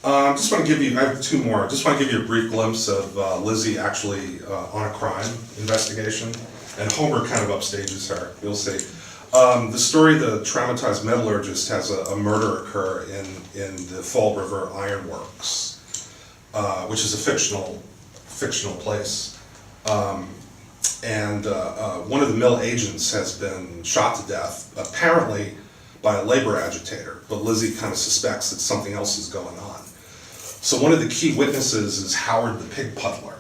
Just want to give you, I have two more. Just want to give you a brief glimpse of Lizzie actually on a crime investigation, and Homer kind of upstages her, you'll see. The story, The Traumatized Metallurgist, has a murder occur in the Fall River Iron Works, which is a fictional place. And one of the mill agents has been shot to death, apparently by a labor agitator, but Lizzie kind of suspects that something else is going on. So one of the key witnesses is Howard the pig puddler.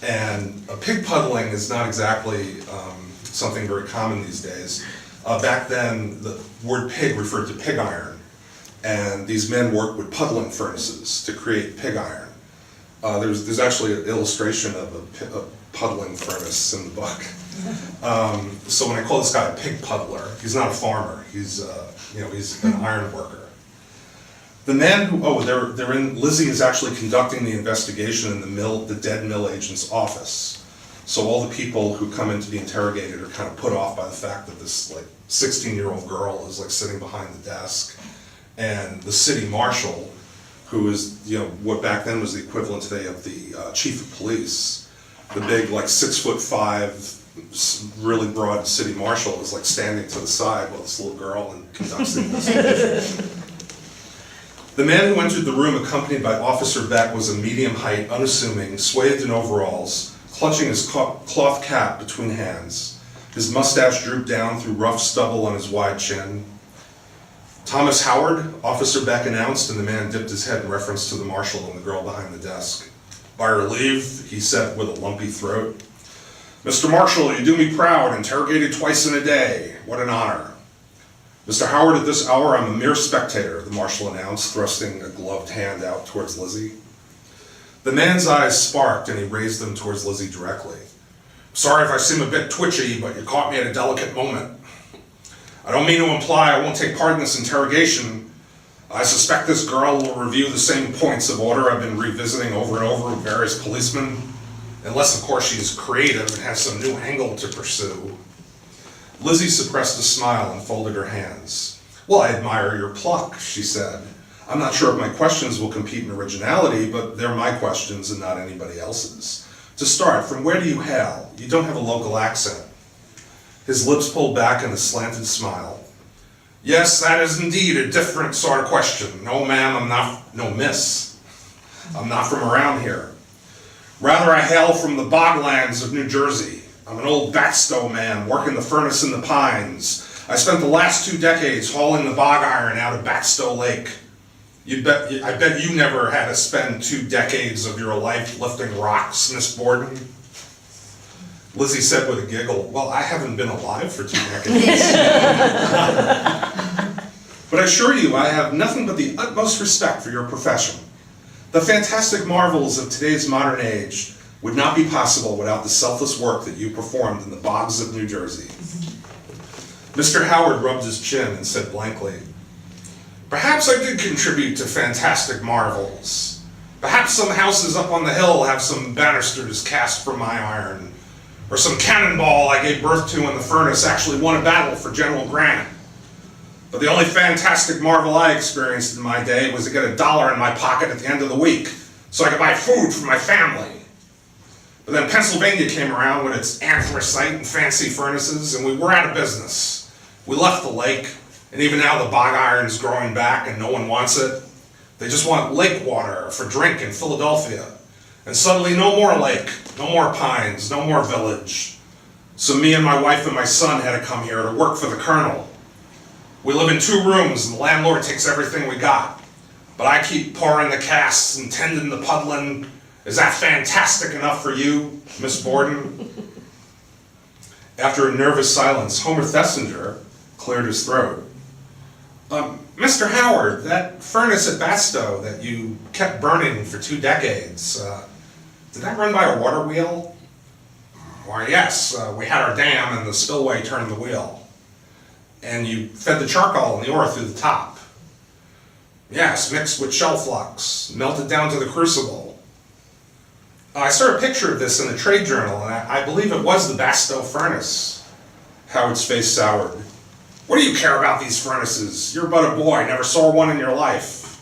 And pig puddling is not exactly something very common these days. Back then, the word pig referred to pig iron, and these men worked with puddling furnaces to create pig iron. There's actually an illustration of a puddling furnace in the book. So when I call this guy a pig puddler, he's not a farmer. He's an iron worker. The man who, Lizzie is actually conducting the investigation in the dead mill agent's office. So all the people who come in to be interrogated are kind of put off by the fact that this 16-year-old girl is like sitting behind the desk, and the city marshal, who is what back then was the equivalent today of the chief of police, the big 6'5", really broad city marshal is standing to the side while this little girl conducts the investigation. The man who entered the room accompanied by Officer Beck was a medium height, unassuming, swathed in overalls, clutching his cloth cap between hands. His mustache drooped down through rough stubble on his wide chin. "Thomas Howard," Officer Beck announced, and the man dipped his head in reference to the marshal and the girl behind the desk. "By relief," he said with a lumpy throat. "Mr. Marshal, you do me proud, interrogated twice in a day. What an honor." "Mr. Howard, at this hour I'm a mere spectator," the marshal announced, thrusting a gloved hand out towards Lizzie. The man's eyes sparked and he raised them towards Lizzie directly. "Sorry if I seem a bit twitchy, but you caught me at a delicate moment. I don't mean to imply I won't take part in this interrogation. I suspect this girl will review the same points of order I've been revisiting over and over with various policemen, unless of course she's creative and has some new angle to pursue." Lizzie suppressed a smile and folded her hands. "Well, I admire your pluck," she said. "I'm not sure if my questions will compete in originality, but they're my questions and not anybody else's. To start, from where do you hail? You don't have a local accent." His lips pulled back in a slanted smile. "Yes, that is indeed a different sort of question. No, ma'am, no, miss. I'm not from around here. Rather, I hail from the boglands of New Jersey. I'm an old Batstow man, working the furnace in the pines. I spent the last 2 decades hauling the bog iron out of Batstow Lake. I bet you never had to spend 2 decades of your life lifting rocks, Miss Borden." Lizzie said with a giggle, "Well, I haven't been alive for 2 decades. But I assure you, I have nothing but the utmost respect for your profession. The fantastic marvels of today's modern age would not be possible without the selfless work that you performed in the bogs of New Jersey." Mr. Howard rubbed his chin and said blankly, "Perhaps I did contribute to fantastic marvels. Perhaps some houses up on the hill have some banisters cast from my iron, or some cannonball I gave birth to in the furnace actually won a battle for General Grant. But the only fantastic marvel I experienced in my day was to get $1 in my pocket at the end of the week, so I could buy food for my family. But then Pennsylvania came around with its anthracite and fancy furnaces, and we were out of business. We left the lake, and even now the bog iron's growing back and no one wants it. They just want lake water for drink in Philadelphia. And suddenly no more lake, no more pines, no more village. So me and my wife and my son had to come here to work for the colonel. We live in 2 rooms and the landlord takes everything we got. But I keep pouring the casts and tending the puddling. Is that fantastic enough for you, Miss Borden?" After a nervous silence, Homer Thesiger cleared his throat. "Mr. Howard, that furnace at Batstow that you kept burning for 2 decades, did that run by a water wheel?" "Why, yes, we had our dam and the spillway turned the wheel." "And you fed the charcoal and the ore through the top?" "Yes, mixed with shell flux, melted down to the crucible. I saw a picture of this in a trade journal, and I believe it was the Batstow furnace." Howard's face soured. "What do you care about these furnaces? You're but a boy, never saw one in your life."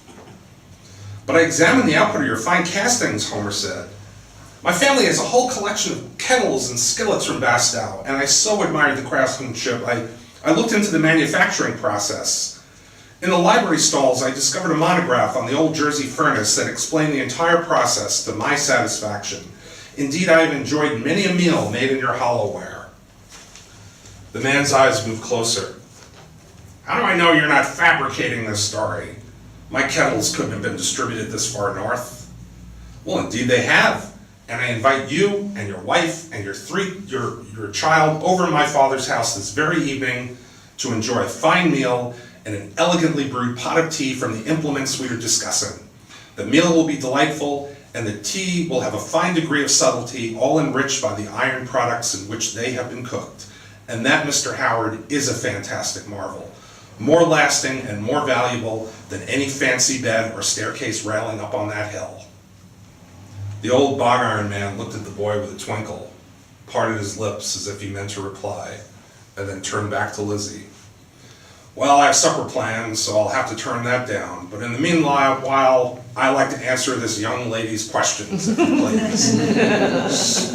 But I examined the output of your fine castings, Homer said. My family has a whole collection of kettles and skillets from Bastow, and I so admired the craftsmanship, I looked into the manufacturing process. In the library stalls, I discovered a monograph on the old Jersey furnace that explained the entire process to my satisfaction. Indeed, I have enjoyed many a meal made in your hollowware. The man's eyes moved closer. How do I know you're not fabricating this story? My kettles couldn't have been distributed this far north. Well, indeed they have. And I invite you and your wife and your child over to my father's house this very evening to enjoy a fine meal and an elegantly brewed pot of tea from the implements we are discussing. The meal will be delightful, and the tea will have a fine degree of subtlety, all enriched by the iron products in which they have been cooked. And that, Mr. Howard, is a fantastic marvel, more lasting and more valuable than any fancy bed or staircase railing up on that hill. The old bog iron man looked at the boy with a twinkle, parted his lips as if he meant to reply, and then turned back to Lizzie. Well, I have supper plans, so I'll have to turn that down. But in the meanwhile, I like to answer this young lady's questions, if you please.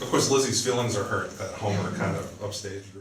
Of course, Lizzie's feelings are hurt that Homer kind of upstaged her.